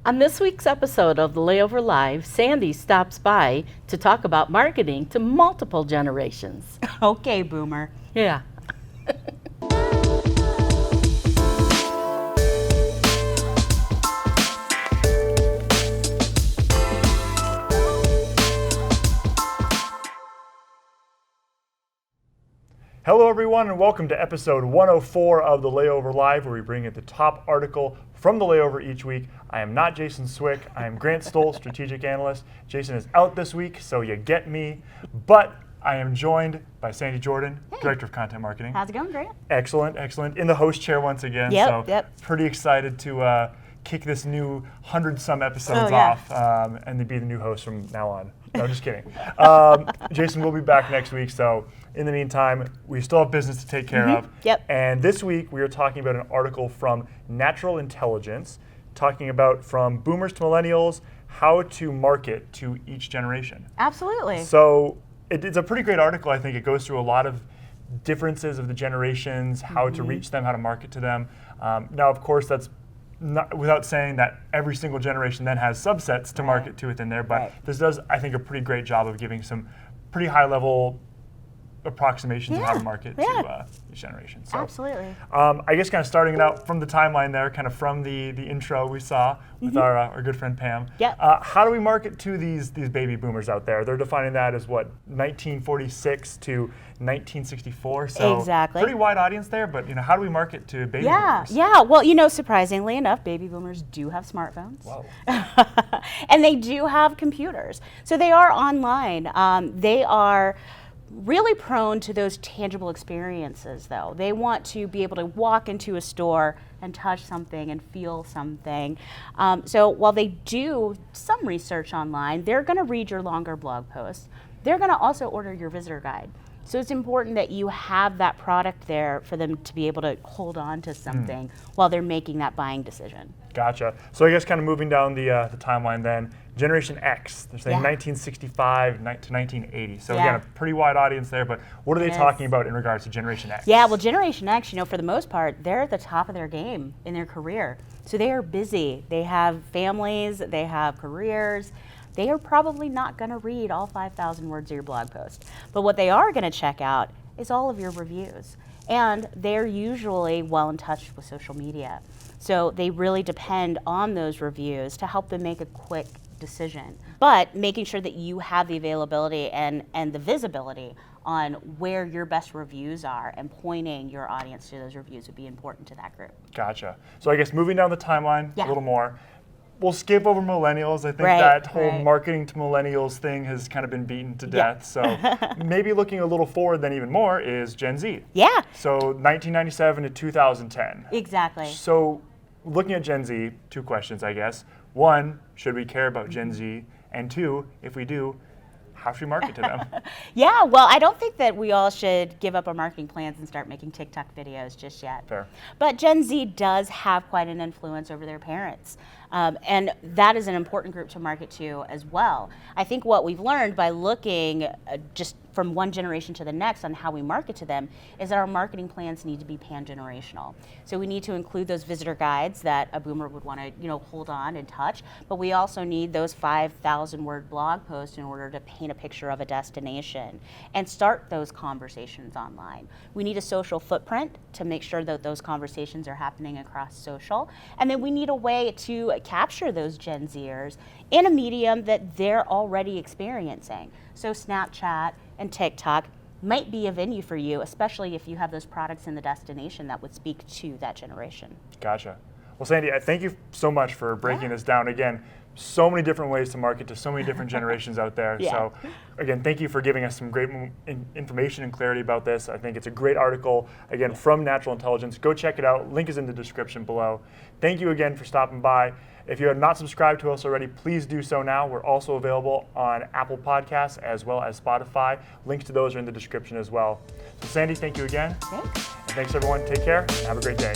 On this week's episode of the Layover Live, Sandee stops by to talk about marketing to multiple generations. Okay, Boomer. Yeah. Hello everyone and welcome to episode 104 of the Layover Live, where we bring you the top article from the Layover each week. I am not Jason Swick, I am Grant Stoll, strategic analyst. Jason is out this week, so you get me. But I am joined by Sandee Jordan, Director of Content Marketing. How's it going, Grant? Excellent, excellent. In the host chair once again, pretty excited to kick this new 100-some episodes off and to be the new host from now on. No, just kidding. Jason will be back next week, so in the meantime, we still have business to take care of. Yep. And this week, we are talking about an article from Natural Intelligence, talking about from boomers to millennials, how to market to each generation. Absolutely. So it's a pretty great article, I think. It goes through a lot of differences of the generations, how to reach them, how to market to them. Now, of course, that's not without saying that every single generation then has subsets to market to within there, but this does, I think, a pretty great job of giving some pretty high-level approximations of how to market to each generation. So, absolutely. I guess kind of starting it out from the timeline there, kind of from the intro we saw with our good friend Pam. Yep. How do we market to these baby boomers out there? They're defining that as what, 1946 to 1964. So exactly. Pretty wide audience there, but how do we market to baby boomers? Yeah. Well, surprisingly enough, baby boomers do have smartphones. Whoa. And they do have computers. So they are online. They are really prone to those tangible experiences, though. They want to be able to walk into a store and touch something and feel something. So while they do some research online, they're going to read your longer blog posts. They're going to also order your visitor guide. So it's important that you have that product there for them to be able to hold on to something while they're making that buying decision. Gotcha. So I guess kind of moving down the timeline then, Generation X, they're saying 1965 to 1980. So again, a pretty wide audience there, but what are they talking about in regards to Generation X? Yeah, well, Generation X, for the most part, they're at the top of their game in their career. So they are busy. They have families, they have careers. They are probably not going to read all 5,000 words of your blog post. But what they are going to check out is all of your reviews. And they're usually well in touch with social media. So they really depend on those reviews to help them make a quick decision. But making sure that you have the availability and the visibility on where your best reviews are and pointing your audience to those reviews would be important to that group. Gotcha. So I guess moving down the timeline a little more, we'll skip over millennials. I think that whole marketing to millennials thing has kind of been beaten to death. So maybe looking a little forward then even more is Gen Z. Yeah. So 1997 to 2010. Exactly. So looking at Gen Z, two questions, I guess. One, should we care about Gen Z? And two, if we do, how should we market to them? Yeah, well, I don't think that we all should give up our marketing plans and start making TikTok videos just yet. Fair. But Gen Z does have quite an influence over their parents. And that is an important group to market to as well. I think what we've learned by looking just from one generation to the next on how we market to them is that our marketing plans need to be pan-generational. So we need to include those visitor guides that a boomer would want to hold on and touch, but we also need those 5,000 word blog posts in order to paint a picture of a destination and start those conversations online. We need a social footprint to make sure that those conversations are happening across social, and then we need a way to capture those Gen Zers in a medium that they're already experiencing. So Snapchat and TikTok might be a venue for you, especially if you have those products in the destination that would speak to that generation. Gotcha. Well, Sandee, I thank you so much for breaking this down. Again, so many different ways to market to so many different generations out there. So again, thank you for giving us some great information and clarity about this. I think it's a great article, again, from Natural Intelligence. Go check it out. Link is in the description below. Thank you again for stopping by. If you have not subscribed to us already, please do so now. We're also available on Apple Podcasts as well as Spotify. Links to those are in the description as well. So Sandee, thank you again. Thanks. And thanks everyone. Take care and have a great day.